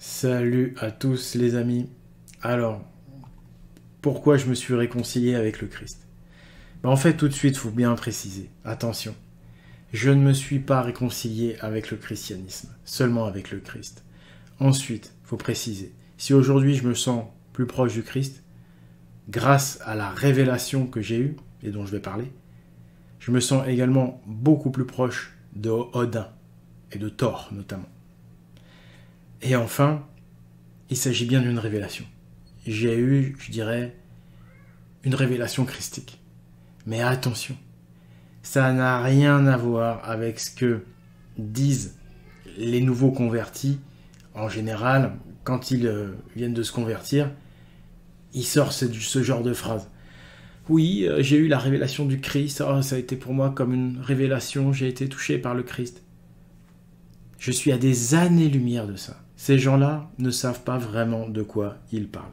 Salut à tous les amis. Alors, pourquoi je me suis réconcilié avec le Christ? En fait, tout de suite, il faut bien préciser. Attention, je ne me suis pas réconcilié avec le christianisme, seulement avec le Christ. Ensuite, il faut préciser, si aujourd'hui je me sens plus proche du Christ, grâce à la révélation que j'ai eue, et dont je vais parler, je me sens également beaucoup plus proche de Odin, et de Thor notamment. Et enfin, il s'agit bien d'une révélation. J'ai eu, je dirais, une révélation christique. Mais attention, ça n'a rien à voir avec ce que disent les nouveaux convertis. En général, quand ils viennent de se convertir, ils sortent ce genre de phrase. Oui, j'ai eu la révélation du Christ, oh, ça a été pour moi comme une révélation, j'ai été touché par le Christ. Je suis à des années-lumière de ça. Ces gens-là ne savent pas vraiment de quoi ils parlent.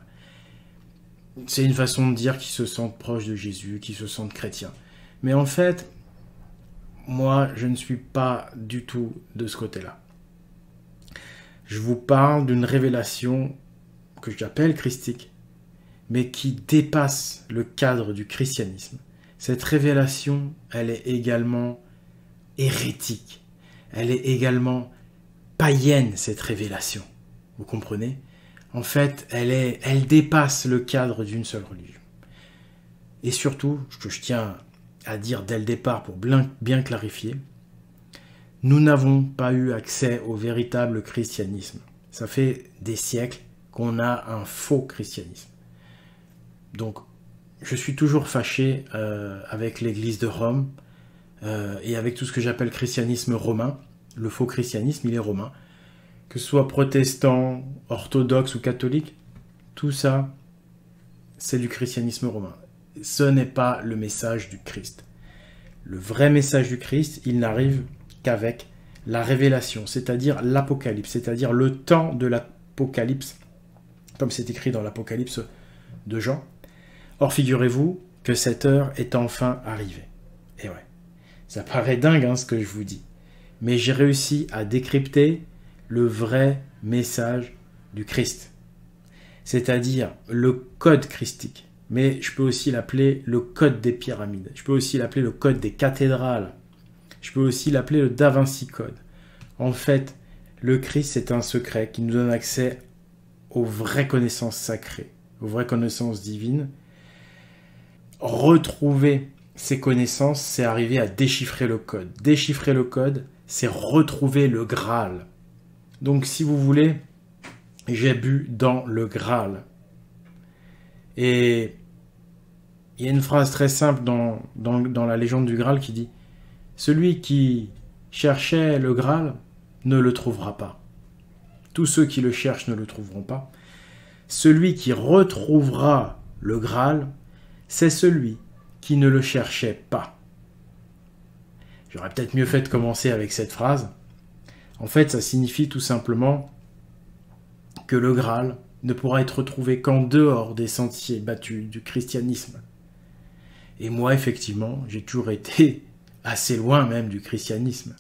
C'est une façon de dire qu'ils se sentent proches de Jésus, qu'ils se sentent chrétiens. Mais en fait, moi, je ne suis pas du tout de ce côté-là. Je vous parle d'une révélation que j'appelle christique, mais qui dépasse le cadre du christianisme. Cette révélation, elle est également hérétique. Elle est également païenne, cette révélation. Vous comprenez? En fait, elle dépasse le cadre d'une seule religion. Et surtout, ce que je tiens à dire dès le départ pour bien clarifier, nous n'avons pas eu accès au véritable christianisme. Ça fait des siècles qu'on a un faux christianisme. Donc, je suis toujours fâché avec l'Église de Rome et avec tout ce que j'appelle christianisme romain. Le faux christianisme, il est romain. Que ce soit protestant, orthodoxe ou catholique, tout ça, c'est du christianisme romain. Ce n'est pas le message du Christ. Le vrai message du Christ, il n'arrive qu'avec la révélation, c'est-à-dire l'Apocalypse, c'est-à-dire le temps de l'Apocalypse, comme c'est écrit dans l'Apocalypse de Jean. Or, figurez-vous que cette heure est enfin arrivée. Et ouais, ça paraît dingue hein, ce que je vous dis. Mais j'ai réussi à décrypter le vrai message du Christ. C'est-à-dire le code christique. Mais je peux aussi l'appeler le code des pyramides. Je peux aussi l'appeler le code des cathédrales. Je peux aussi l'appeler le Da Vinci Code. En fait, le Christ, c'est un secret qui nous donne accès aux vraies connaissances sacrées, aux vraies connaissances divines. Retrouver ces connaissances, c'est arriver à déchiffrer le code. Déchiffrer le code, c'est retrouver le Graal. Donc, si vous voulez, j'ai bu dans le Graal. Et il y a une phrase très simple dans la légende du Graal qui dit « Celui qui cherchait le Graal ne le trouvera pas. Tous ceux qui le cherchent ne le trouveront pas. Celui qui retrouvera le Graal, c'est celui qui ne le cherchait pas. » J'aurais peut-être mieux fait de commencer avec cette phrase. En fait, ça signifie tout simplement que le Graal ne pourra être retrouvé qu'en dehors des sentiers battus du christianisme. Et moi, effectivement, j'ai toujours été assez loin même du christianisme.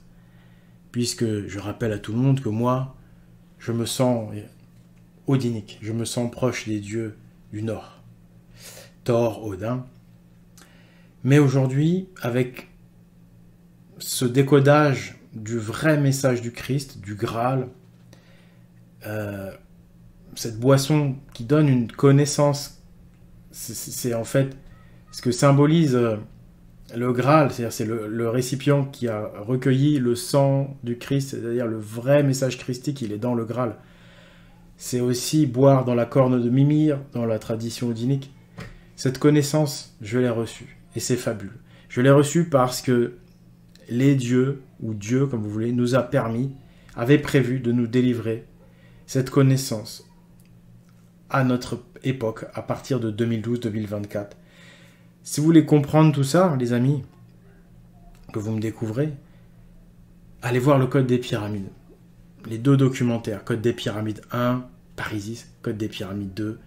Puisque je rappelle à tout le monde que moi, je me sens odinique, je me sens proche des dieux du Nord. Thor, Odin. Mais aujourd'hui, avec ce décodage du vrai message du Christ, du Graal, cette boisson qui donne une connaissance, c'est en fait ce que symbolise le Graal, c'est-à-dire c'est le récipient qui a recueilli le sang du Christ, c'est-à-dire le vrai message christique, il est dans le Graal. C'est aussi boire dans la corne de Mimir, dans la tradition odinique. Cette connaissance, je l'ai reçue, et c'est fabuleux. Je l'ai reçue parce que les dieux, ou Dieu comme vous voulez, nous a permis, avait prévu de nous délivrer cette connaissance à notre époque, à partir de 2012-2024. Si vous voulez comprendre tout ça, les amis, que vous me découvrez, allez voir le Code des Pyramides. Les deux documentaires, Code des Pyramides 1, Parisis, Code des Pyramides 2,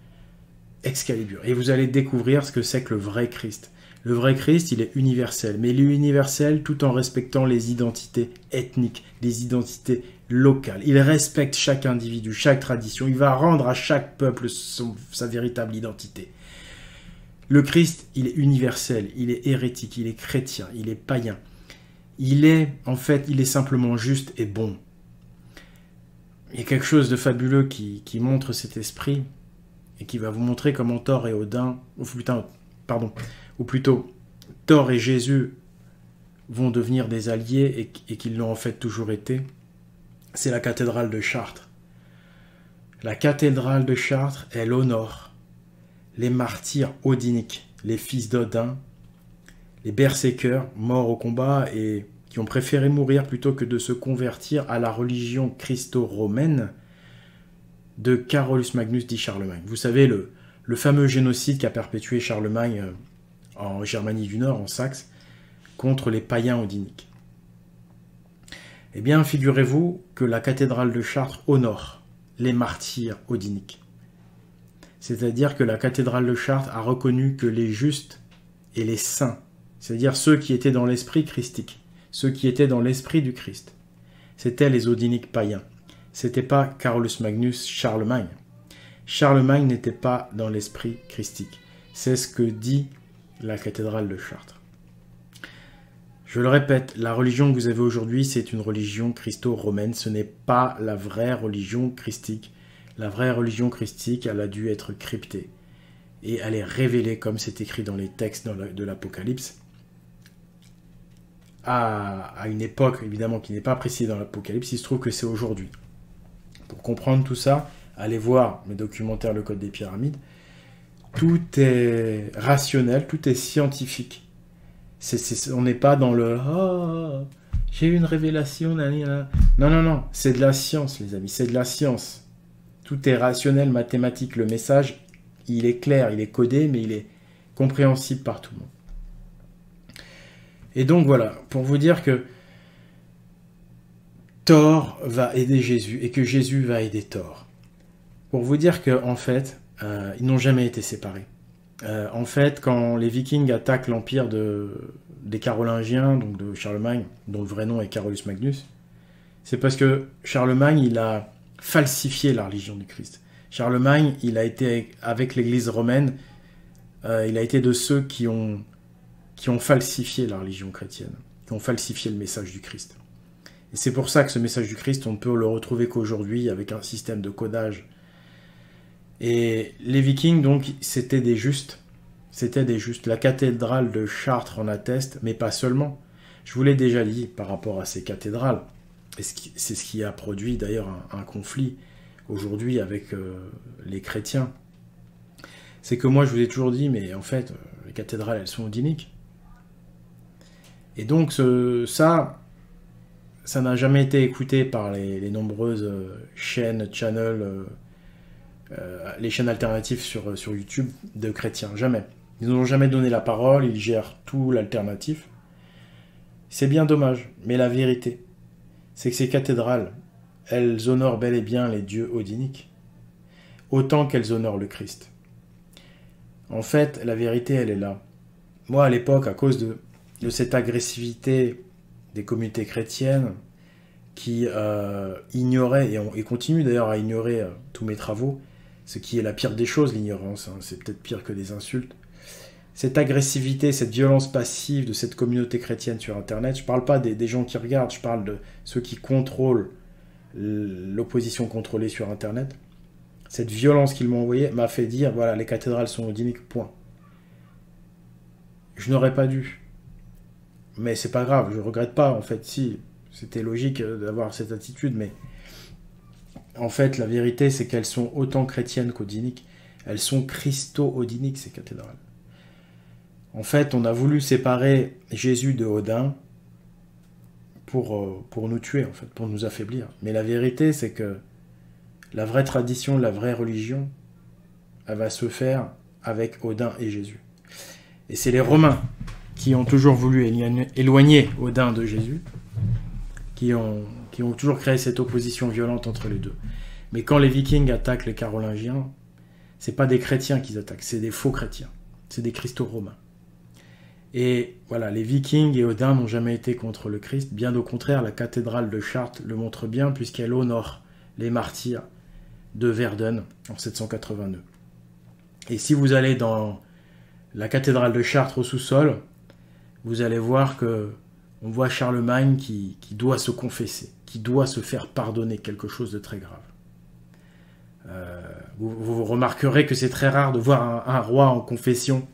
Excalibur. Et vous allez découvrir ce que c'est que le vrai Christ. Le vrai Christ, il est universel, mais il est universel tout en respectant les identités ethniques, les identités locales. Il respecte chaque individu, chaque tradition. Il va rendre à chaque peuple sa véritable identité. Le Christ, il est universel, il est hérétique, il est chrétien, il est païen. Il est simplement juste et bon. Il y a quelque chose de fabuleux qui montre cet esprit et qui va vous montrer comment Thor et Odin, ou plutôt Thor et Jésus vont devenir des alliés et qu'ils l'ont en fait toujours été. C'est la cathédrale de Chartres. La cathédrale de Chartres, elle honore les martyrs odiniques, les fils d'Odin, les berserkers morts au combat et qui ont préféré mourir plutôt que de se convertir à la religion christo-romaine de Carolus Magnus dit Charlemagne. Vous savez, le fameux génocide qu'a perpétué Charlemagne en Germanie du Nord, en Saxe, contre les païens odiniques. Eh bien, figurez-vous que la cathédrale de Chartres honore les martyrs odiniques. C'est-à-dire que la cathédrale de Chartres a reconnu que les justes et les saints, c'est-à-dire ceux qui étaient dans l'esprit christique, ceux qui étaient dans l'esprit du Christ, c'étaient les odiniques païens. C'était pas Carolus Magnus Charlemagne. Charlemagne n'était pas dans l'esprit christique. C'est ce que dit la cathédrale de Chartres. Je le répète, la religion que vous avez aujourd'hui, c'est une religion christo-romaine. Ce n'est pas la vraie religion christique. La vraie religion christique, elle a dû être cryptée. Et elle est révélée, comme c'est écrit dans les textes de l'Apocalypse, à une époque, évidemment, qui n'est pas précisée dans l'Apocalypse. Il se trouve que c'est aujourd'hui. Pour comprendre tout ça, allez voir mes documentaires Le Code des Pyramides. Tout est rationnel, tout est scientifique. On n'est pas dans le « Oh, j'ai eu une révélation, nanana. » Non, non, non, c'est de la science, les amis, c'est de la science. Tout est rationnel, mathématique. Le message, il est clair, il est codé, mais il est compréhensible par tout le monde. Et donc voilà, pour vous dire que Thor va aider Jésus et que Jésus va aider Thor. Pour vous dire qu'en fait, ils n'ont jamais été séparés. En fait, quand les Vikings attaquent l'empire des Carolingiens, donc de Charlemagne, dont le vrai nom est Carolus Magnus, c'est parce que Charlemagne, il a falsifié la religion du Christ. Charlemagne, il a été, avec l'église romaine, il a été de ceux qui ont falsifié la religion chrétienne, qui ont falsifié le message du Christ. Et c'est pour ça que ce message du Christ, on ne peut le retrouver qu'aujourd'hui avec un système de codage. Et les Vikings, donc, c'était des justes. C'était des justes. La cathédrale de Chartres en atteste, mais pas seulement. Je vous l'ai déjà dit par rapport à ces cathédrales. Et c'est ce qui a produit d'ailleurs un conflit aujourd'hui avec les chrétiens. C'est que moi, je vous ai toujours dit, mais en fait, les cathédrales, elles sont odiniques. Et donc, ça n'a jamais été écouté par les nombreuses chaînes, les chaînes alternatives sur YouTube de chrétiens. Jamais. Ils n'ont jamais donné la parole, ils gèrent tout l'alternatif. C'est bien dommage, mais la vérité, c'est que ces cathédrales, elles honorent bel et bien les dieux odiniques, autant qu'elles honorent le Christ. En fait, la vérité, elle est là. Moi, à l'époque, à cause de cette agressivité des communautés chrétiennes qui ignoraient, et continuent d'ailleurs à ignorer tous mes travaux, ce qui est la pire des choses, l'ignorance, hein, c'est peut-être pire que des insultes. Cette agressivité, cette violence passive de cette communauté chrétienne sur Internet, je ne parle pas des gens qui regardent, je parle de ceux qui contrôlent l'opposition contrôlée sur Internet. Cette violence qu'ils m'ont envoyée m'a fait dire, voilà, les cathédrales sont odiniques, point. Je n'aurais pas dû. Mais c'est pas grave, je regrette pas, en fait, si, c'était logique d'avoir cette attitude, mais en fait, la vérité, c'est qu'elles sont autant chrétiennes qu'odiniques. Elles sont christo-odiniques, ces cathédrales. En fait, on a voulu séparer Jésus de Odin pour nous tuer, en fait, pour nous affaiblir. Mais la vérité, c'est que la vraie tradition, la vraie religion, elle va se faire avec Odin et Jésus. Et c'est les Romains qui ont toujours voulu éloigner Odin de Jésus, qui ont toujours créé cette opposition violente entre les deux. Mais quand les Vikings attaquent les Carolingiens, c'est pas des chrétiens qu'ils attaquent, c'est des faux chrétiens, c'est des christo-romains. Et voilà, les Vikings et Odin n'ont jamais été contre le Christ. Bien au contraire, la cathédrale de Chartres le montre bien, puisqu'elle honore les martyrs de Verdun en 782. Et si vous allez dans la cathédrale de Chartres au sous-sol, vous allez voir que on voit Charlemagne qui doit se confesser, qui doit se faire pardonner quelque chose de très grave. Vous remarquerez que c'est très rare de voir un roi en confession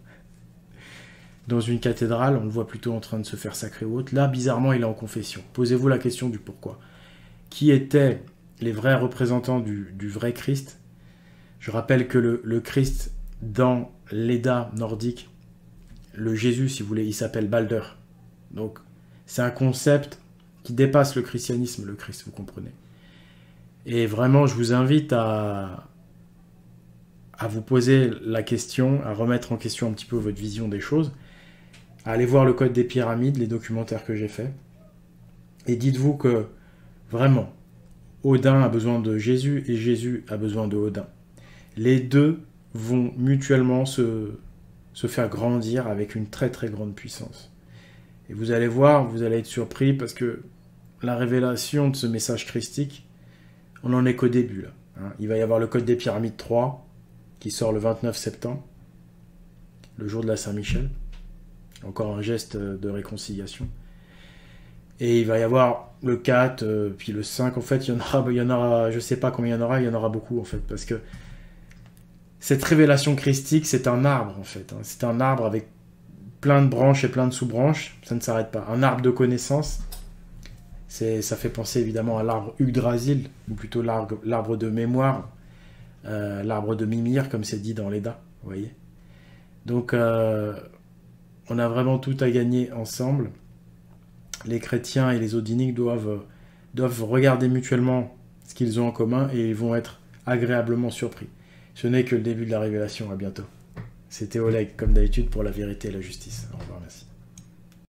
dans une cathédrale. On le voit plutôt en train de se faire sacrer ou autre. Là, bizarrement, il est en confession. Posez-vous la question du pourquoi. Qui étaient les vrais représentants du vrai Christ? Je rappelle que le Christ, dans l'Edda nordique, le Jésus, si vous voulez, il s'appelle Balder. Donc, c'est un concept qui dépasse le christianisme, le Christ, vous comprenez. Et vraiment, je vous invite à vous poser la question, à remettre en question un petit peu votre vision des choses, à aller voir le Code des Pyramides, les documentaires que j'ai faits, et dites-vous que, vraiment, Odin a besoin de Jésus et Jésus a besoin de Odin. Les deux vont mutuellement se faire grandir avec une très très grande puissance. Et vous allez voir, vous allez être surpris parce que la révélation de ce message christique, on n'en est qu'au début. Là, hein. Il va y avoir le Code des Pyramides 3 qui sort le 29 septembre, le jour de la Saint-Michel. Encore un geste de réconciliation. Et il va y avoir le 4, puis le 5. En fait, il y en aura, je sais pas combien il y en aura beaucoup en fait, parce que cette révélation christique, c'est un arbre en fait. Hein. C'est un arbre avec plein de branches et plein de sous-branches. Ça ne s'arrête pas. Un arbre de connaissance. Ça fait penser évidemment à l'arbre Yggdrasil, ou plutôt l'arbre de mémoire, l'arbre de Mimir, comme c'est dit dans l'Edda, vous voyez. Donc, on a vraiment tout à gagner ensemble. Les chrétiens et les odiniques doivent regarder mutuellement ce qu'ils ont en commun et ils vont être agréablement surpris. Ce n'est que le début de la révélation. À bientôt. C'était Oleg, comme d'habitude, pour la vérité et la justice.